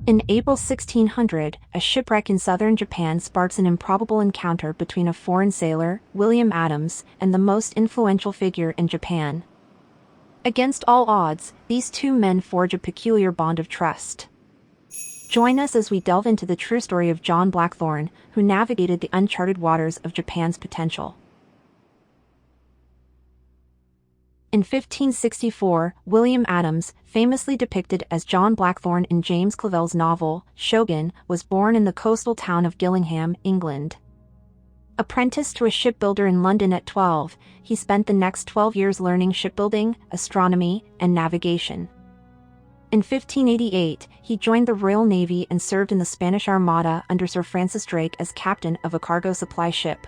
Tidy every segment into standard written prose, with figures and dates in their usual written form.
In April 1600, a shipwreck in southern Japan sparks an improbable encounter between a foreign sailor, William Adams, and the most influential figure in Japan. Against all odds, these two men forge a peculiar bond of trust. Join us as we delve into the true story of John Blackthorne, who navigated the uncharted waters of Japan's potential. In 1564, William Adams, famously depicted as John Blackthorne in James Clavell's novel, Shogun, was born in the coastal town of Gillingham, England. Apprenticed to a shipbuilder in London at 12, he spent the next 12 years learning shipbuilding, astronomy, and navigation. In 1588, he joined the Royal Navy and served in the Spanish Armada under Sir Francis Drake as captain of a cargo supply ship.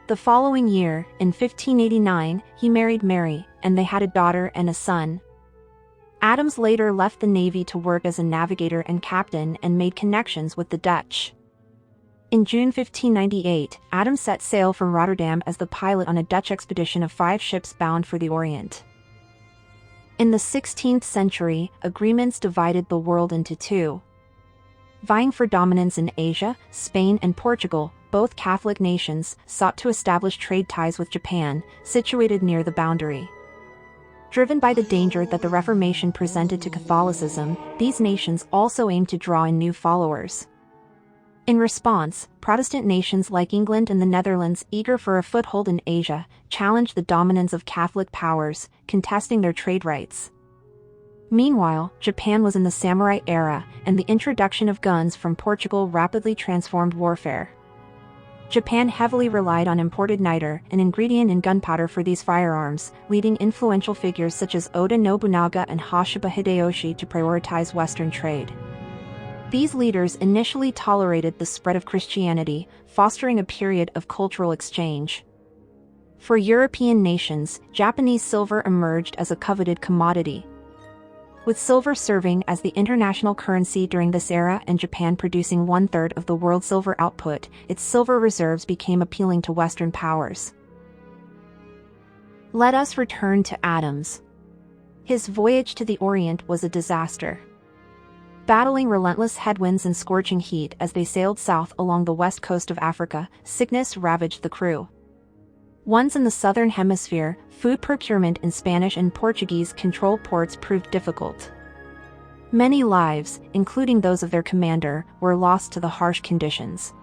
The following year, in 1589, he married Mary, and they had a daughter and a son. Adams later left the Navy to work as a navigator and captain and made connections with the Dutch. In June 1598, Adams set sail from Rotterdam as the pilot on a Dutch expedition of 5 ships bound for the Orient. In the 16th century, agreements divided the world into two. Vying for dominance in Asia, Spain and Portugal, both Catholic nations, sought to establish trade ties with Japan, situated near the boundary. Driven by the danger that the Reformation presented to Catholicism, these nations also aimed to draw in new followers. In response, Protestant nations like England and the Netherlands, eager for a foothold in Asia, challenged the dominance of Catholic powers, contesting their trade rights. Meanwhile, Japan was in the samurai era, and the introduction of guns from Portugal rapidly transformed warfare. Japan heavily relied on imported niter, an ingredient in gunpowder for these firearms, leading influential figures such as Oda Nobunaga and Hashiba Hideyoshi to prioritize Western trade. These leaders initially tolerated the spread of Christianity, fostering a period of cultural exchange. For European nations, Japanese silver emerged as a coveted commodity. With silver serving as the international currency during this era and Japan producing 1/3 of the world's silver output, its silver reserves became appealing to Western powers. Let us return to Adams. His voyage to the Orient was a disaster. Battling relentless headwinds and scorching heat as they sailed south along the west coast of Africa, sickness ravaged the crew. Once in the southern hemisphere, food procurement in Spanish and Portuguese-controlled ports proved difficult. Many lives, including those of their commander, were lost to the harsh conditions.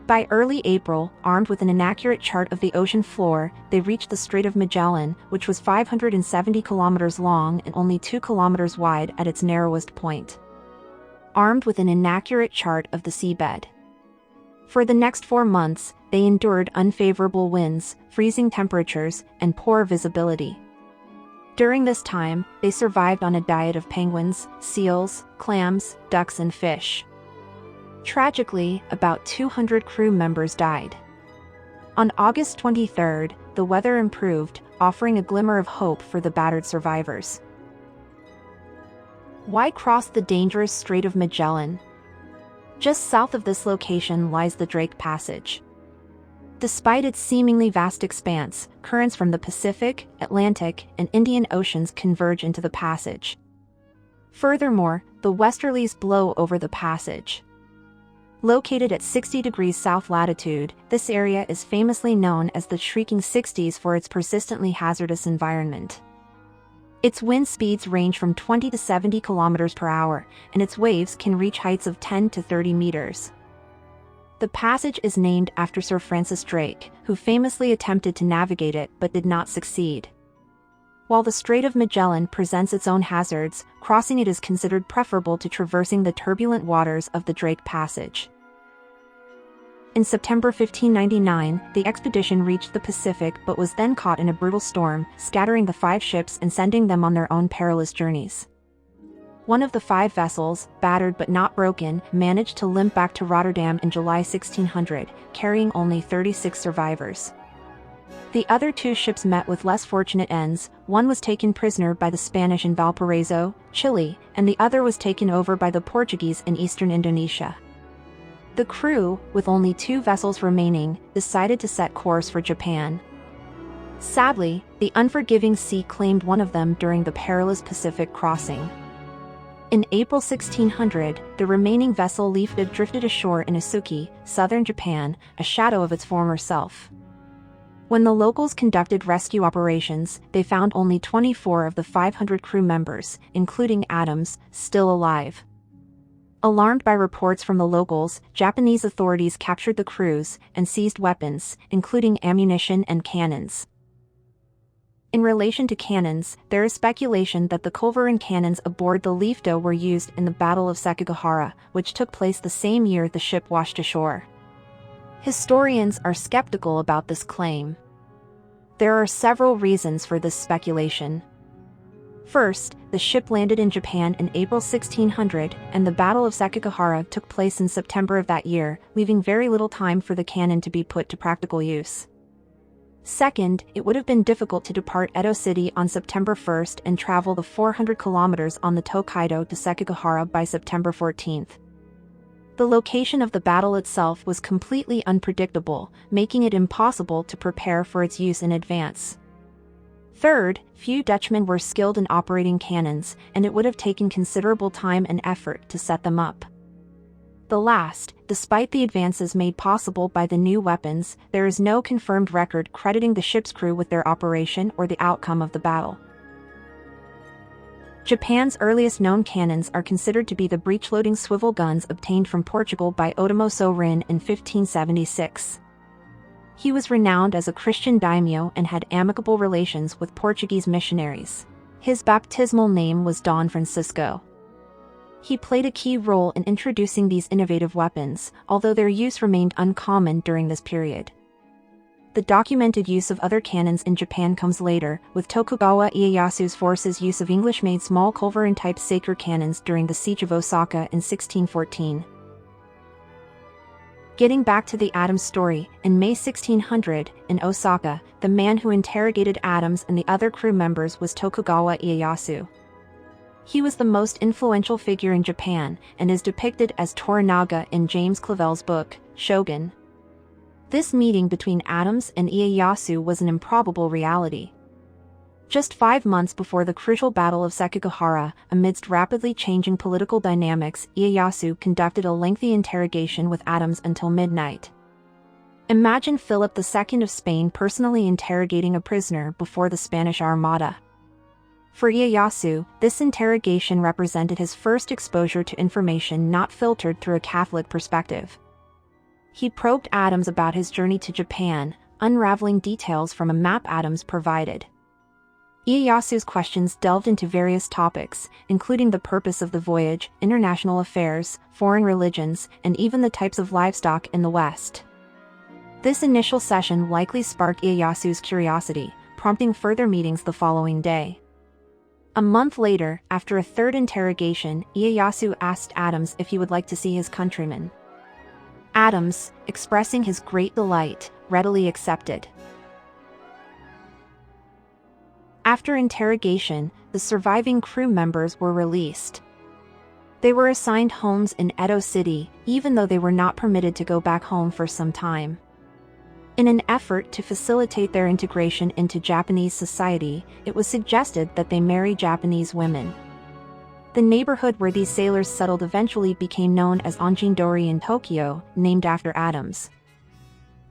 By early April, armed with an inaccurate chart of the ocean floor, they reached the Strait of Magellan, which was 570 kilometers long and only 2 kilometers wide at its narrowest point. Armed with an inaccurate chart of the seabed. For the next 4 months, they endured unfavorable winds, freezing temperatures, and poor visibility. During this time, they survived on a diet of penguins, seals, clams, ducks and fish. Tragically, about 200 crew members died. On August 23, the weather improved, offering a glimmer of hope for the battered survivors. Why cross the dangerous Strait of Magellan? Just south of this location lies the Drake Passage. Despite its seemingly vast expanse, currents from the Pacific, Atlantic, and Indian Oceans converge into the passage. Furthermore, the westerlies blow over the passage. Located at 60 degrees south latitude, this area is famously known as the Shrieking Sixties for its persistently hazardous environment. Its wind speeds range from 20 to 70 kilometers per hour, and its waves can reach heights of 10 to 30 meters. The passage is named after Sir Francis Drake, who famously attempted to navigate it but did not succeed. While the Strait of Magellan presents its own hazards, crossing it is considered preferable to traversing the turbulent waters of the Drake Passage. In September 1599, the expedition reached the Pacific but was then caught in a brutal storm, scattering the 5 ships and sending them on their own perilous journeys. One of the 5 vessels, battered but not broken, managed to limp back to Rotterdam in July 1600, carrying only 36 survivors. The other 2 ships met with less fortunate ends. One was taken prisoner by the Spanish in Valparaiso, Chile, and the other was taken over by the Portuguese in eastern Indonesia. The crew, with only 2 vessels remaining, decided to set course for Japan. Sadly, the unforgiving sea claimed one of them during the perilous Pacific crossing. In April 1600, the remaining vessel Liefde drifted ashore in Isuki, southern Japan, a shadow of its former self. When the locals conducted rescue operations, they found only 24 of the 500 crew members, including Adams, still alive. Alarmed by reports from the locals, Japanese authorities captured the crews and seized weapons, including ammunition and cannons. In relation to cannons, there is speculation that the culverin cannons aboard the Liefde were used in the Battle of Sekigahara, which took place the same year the ship washed ashore. Historians are skeptical about this claim. There are several reasons for this speculation. First, the ship landed in Japan in April 1600, and the Battle of Sekigahara took place in September of that year, leaving very little time for the cannon to be put to practical use. Second, it would have been difficult to depart Edo City on September 1st and travel the 400 kilometers on the Tokaido to Sekigahara by September 14th. The location of the battle itself was completely unpredictable, making it impossible to prepare for its use in advance. Third, few Dutchmen were skilled in operating cannons, and it would have taken considerable time and effort to set them up. The last, despite the advances made possible by the new weapons, there is no confirmed record crediting the ship's crew with their operation or the outcome of the battle. Japan's earliest known cannons are considered to be the breech-loading swivel guns obtained from Portugal by Otomo Rin in 1576. He was renowned as a Christian daimyo and had amicable relations with Portuguese missionaries. His baptismal name was Don Francisco. He played a key role in introducing these innovative weapons, although their use remained uncommon during this period. The documented use of other cannons in Japan comes later, with Tokugawa Ieyasu's forces' use of English-made small culverin-type Saker cannons during the Siege of Osaka in 1614. Getting back to the Adams story, in May 1600, in Osaka, the man who interrogated Adams and the other crew members was Tokugawa Ieyasu. He was the most influential figure in Japan, and is depicted as Toranaga in James Clavell's book, Shogun. This meeting between Adams and Ieyasu was an improbable reality. Just 5 months before the crucial Battle of Sekigahara, amidst rapidly changing political dynamics, Ieyasu conducted a lengthy interrogation with Adams until midnight. Imagine Philip II of Spain personally interrogating a prisoner before the Spanish Armada. For Ieyasu, this interrogation represented his first exposure to information not filtered through a Catholic perspective. He probed Adams about his journey to Japan, unraveling details from a map Adams provided. Ieyasu's questions delved into various topics, including the purpose of the voyage, international affairs, foreign religions, and even the types of livestock in the West. This initial session likely sparked Ieyasu's curiosity, prompting further meetings the following day. A month later, after a third interrogation, Ieyasu asked Adams if he would like to see his countrymen. Adams, expressing his great delight, readily accepted. After interrogation, the surviving crew members were released. They were assigned homes in Edo City, even though they were not permitted to go back home for some time. In an effort to facilitate their integration into Japanese society, it was suggested that they marry Japanese women. The neighborhood where these sailors settled eventually became known as Anjin-dori in Tokyo, named after Adams.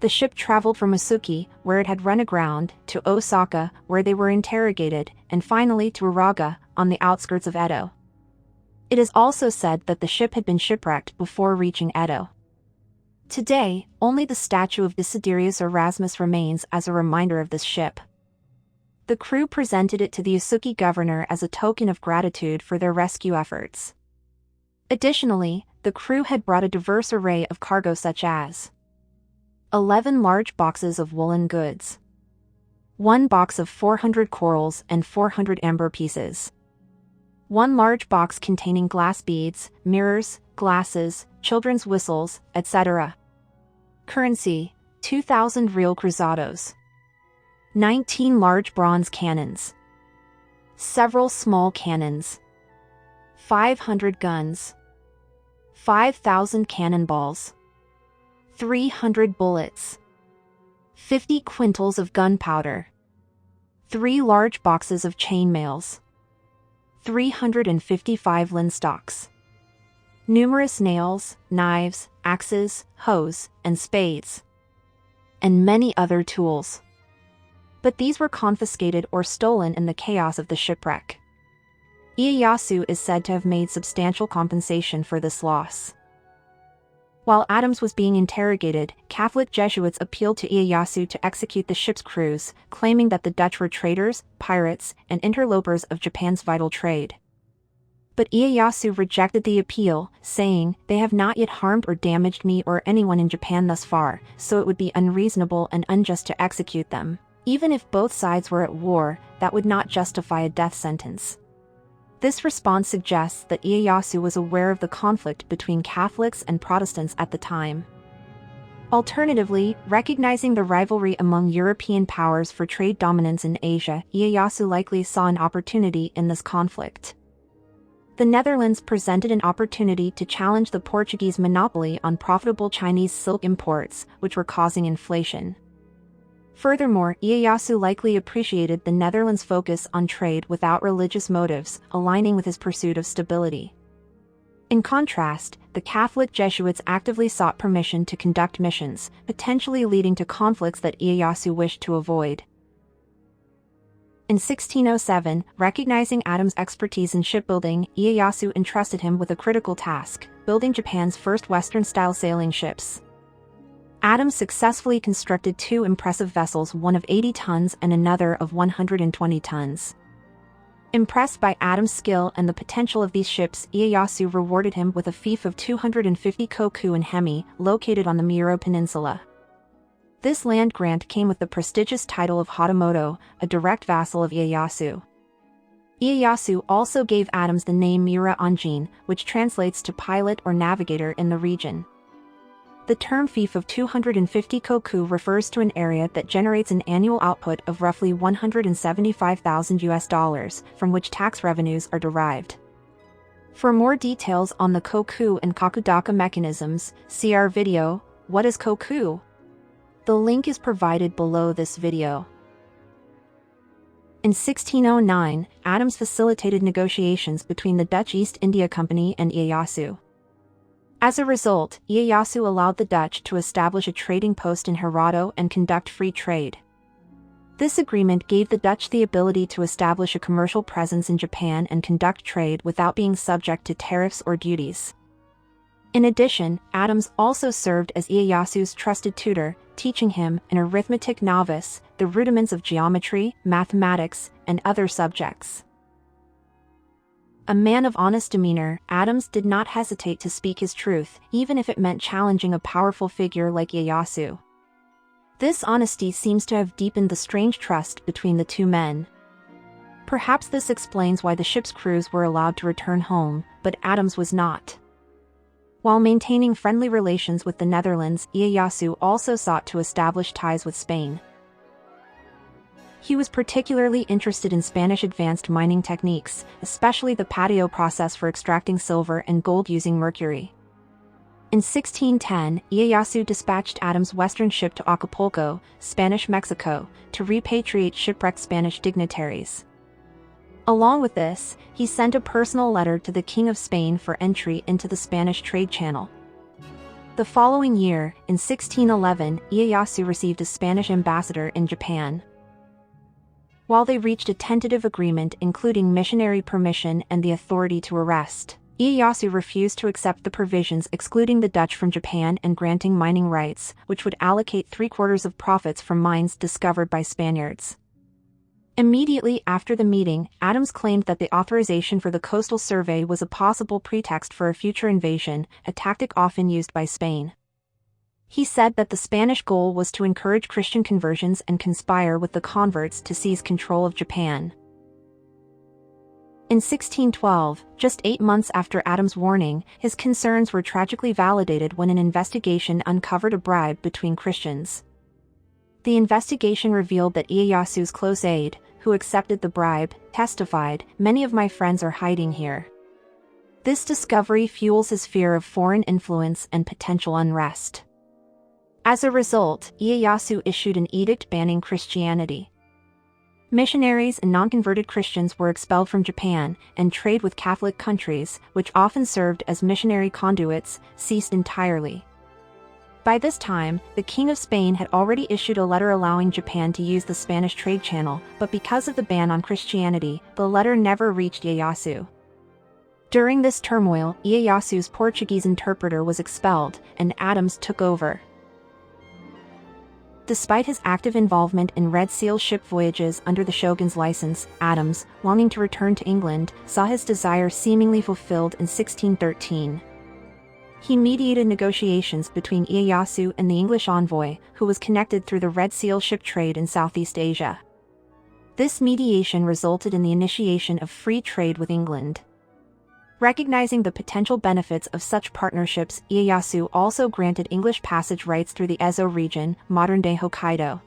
The ship traveled from Isuki, where it had run aground, to Osaka, where they were interrogated, and finally to Uraga, on the outskirts of Edo. It is also said that the ship had been shipwrecked before reaching Edo. Today, only the statue of Desiderius Erasmus remains as a reminder of this ship. The crew presented it to the Isuki governor as a token of gratitude for their rescue efforts. Additionally, the crew had brought a diverse array of cargo such as 11 large boxes of woolen goods, 1 box of 400 corals and 400 amber pieces, 1 large box containing glass beads, mirrors, glasses, children's whistles, etc. Currency, 2,000 real cruzados, 19 large bronze cannons, several small cannons, 500 guns, 5,000 cannonballs, 300 bullets, 50 quintals of gunpowder, 3 large boxes of chainmails, 355 linstocks. Numerous nails, knives, axes, hoes, and spades. And many other tools. But these were confiscated or stolen in the chaos of the shipwreck. Ieyasu is said to have made substantial compensation for this loss. While Adams was being interrogated, Catholic Jesuits appealed to Ieyasu to execute the ship's crews, claiming that the Dutch were traitors, pirates, and interlopers of Japan's vital trade. But Ieyasu rejected the appeal, saying, "They have not yet harmed or damaged me or anyone in Japan thus far, so it would be unreasonable and unjust to execute them. Even if both sides were at war, that would not justify a death sentence." This response suggests that Ieyasu was aware of the conflict between Catholics and Protestants at the time. Alternatively, recognizing the rivalry among European powers for trade dominance in Asia, Ieyasu likely saw an opportunity in this conflict. The Netherlands presented an opportunity to challenge the Portuguese monopoly on profitable Chinese silk imports, which were causing inflation. Furthermore, Ieyasu likely appreciated the Netherlands' focus on trade without religious motives, aligning with his pursuit of stability. In contrast, the Catholic Jesuits actively sought permission to conduct missions, potentially leading to conflicts that Ieyasu wished to avoid. In 1607, recognizing Adams' expertise in shipbuilding, Ieyasu entrusted him with a critical task: building Japan's first Western-style sailing ships. Adams successfully constructed two impressive vessels, one of 80 tons and another of 120 tons. Impressed by Adams' skill and the potential of these ships, Ieyasu rewarded him with a fief of 250 koku in Hemi, located on the Miura Peninsula. This land grant came with the prestigious title of Hatamoto, a direct vassal of Ieyasu. Ieyasu also gave Adams the name Miura Anjin, which translates to pilot or navigator in the region. The term fief of 250 koku refers to an area that generates an annual output of roughly $175,000, from which tax revenues are derived. For more details on the koku and kakudaka mechanisms, see our video, What is Koku? The link is provided below this video. In 1609, Adams facilitated negotiations between the Dutch East India Company and Ieyasu. As a result, Ieyasu allowed the Dutch to establish a trading post in Hirado and conduct free trade. This agreement gave the Dutch the ability to establish a commercial presence in Japan and conduct trade without being subject to tariffs or duties. In addition, Adams also served as Ieyasu's trusted tutor, teaching him, an arithmetic novice, the rudiments of geometry, mathematics, and other subjects. A man of honest demeanor, Adams did not hesitate to speak his truth, even if it meant challenging a powerful figure like Ieyasu. This honesty seems to have deepened the strange trust between the two men. Perhaps this explains why the ship's crews were allowed to return home, but Adams was not. While maintaining friendly relations with the Netherlands, Ieyasu also sought to establish ties with Spain. He was particularly interested in Spanish advanced mining techniques, especially the patio process for extracting silver and gold using mercury. In 1610, Ieyasu dispatched Adams' western ship to Acapulco, Spanish Mexico, to repatriate shipwrecked Spanish dignitaries. Along with this, he sent a personal letter to the King of Spain for entry into the Spanish trade channel. The following year, in 1611, Ieyasu received a Spanish ambassador in Japan. While they reached a tentative agreement including missionary permission and the authority to arrest, Ieyasu refused to accept the provisions excluding the Dutch from Japan and granting mining rights, which would allocate 3/4 of profits from mines discovered by Spaniards. Immediately after the meeting, Adams claimed that the authorization for the coastal survey was a possible pretext for a future invasion, a tactic often used by Spain. He said that the Spanish goal was to encourage Christian conversions and conspire with the converts to seize control of Japan. In 1612, just 8 months after Adams' warning, his concerns were tragically validated when an investigation uncovered a bribe between Christians. The investigation revealed that Ieyasu's close aide, who accepted the bribe, testified, "Many of my friends are hiding here." This discovery fuels his fear of foreign influence and potential unrest. As a result, Ieyasu issued an edict banning Christianity. Missionaries and non-converted Christians were expelled from Japan, and trade with Catholic countries, which often served as missionary conduits, ceased entirely. By this time, the King of Spain had already issued a letter allowing Japan to use the Spanish trade channel, but because of the ban on Christianity, the letter never reached Ieyasu. During this turmoil, Ieyasu's Portuguese interpreter was expelled, and Adams took over. Despite his active involvement in Red Seal ship voyages under the Shogun's license, Adams, longing to return to England, saw his desire seemingly fulfilled in 1613. He mediated negotiations between Ieyasu and the English envoy, who was connected through the Red Seal ship trade in Southeast Asia. This mediation resulted in the initiation of free trade with England. Recognizing the potential benefits of such partnerships, Ieyasu also granted English passage rights through the Ezo region, modern-day Hokkaido,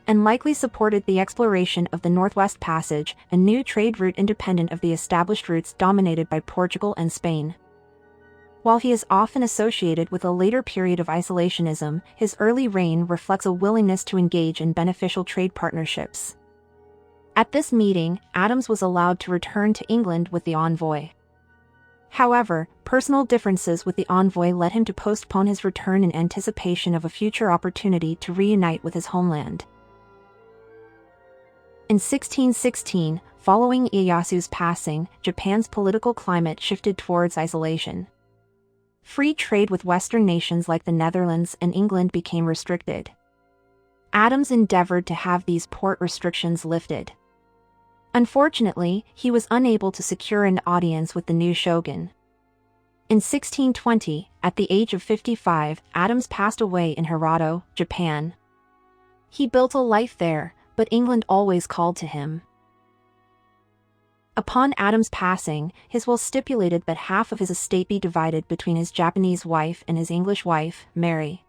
and likely supported the exploration of the Northwest Passage, a new trade route independent of the established routes dominated by Portugal and Spain. While he is often associated with a later period of isolationism, his early reign reflects a willingness to engage in beneficial trade partnerships. At this meeting, Adams was allowed to return to England with the envoy. However, personal differences with the envoy led him to postpone his return in anticipation of a future opportunity to reunite with his homeland. In 1616, following Ieyasu's passing, Japan's political climate shifted towards isolation. Free trade with Western nations like the Netherlands and England became restricted. Adams endeavored to have these port restrictions lifted. Unfortunately, he was unable to secure an audience with the new shogun. In 1620, at the age of 55, Adams passed away in Hirado, Japan. He built a life there, but England always called to him. Upon Adams' passing, his will stipulated that half of his estate be divided between his Japanese wife and his English wife, Mary.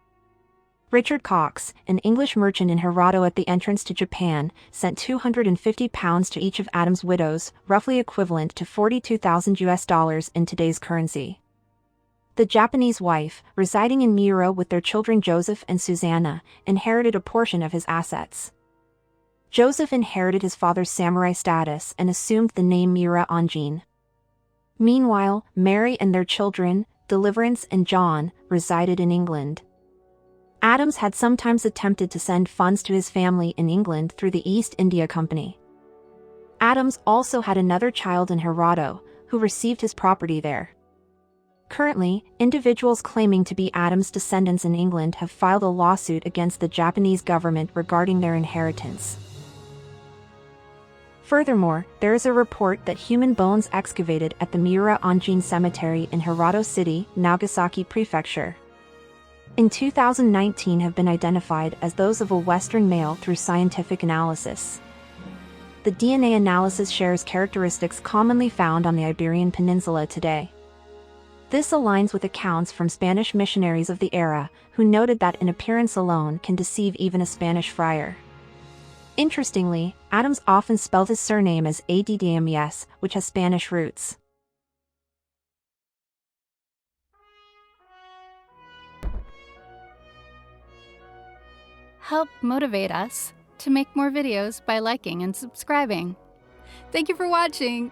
Richard Cox, an English merchant in Hirado at the entrance to Japan, sent £250 to each of Adams' widows, roughly equivalent to $42,000 in today's currency. The Japanese wife, residing in Miura with their children Joseph and Susanna, inherited a portion of his assets. Joseph inherited his father's samurai status and assumed the name Miura Anjin. Meanwhile, Mary and their children, Deliverance and John, resided in England. Adams had sometimes attempted to send funds to his family in England through the East India Company. Adams also had another child in Hirado, who received his property there. Currently, individuals claiming to be Adams' descendants in England have filed a lawsuit against the Japanese government regarding their inheritance. Furthermore, there is a report that human bones excavated at the Miura Anjin Cemetery in Hirado City, Nagasaki Prefecture, in 2019 have been identified as those of a Western male through scientific analysis. The DNA analysis shares characteristics commonly found on the Iberian Peninsula today. This aligns with accounts from Spanish missionaries of the era, who noted that an appearance alone can deceive even a Spanish friar. Interestingly, Adams often spelled his surname as Addams, which has Spanish roots. Help motivate us to make more videos by liking and subscribing. Thank you for watching!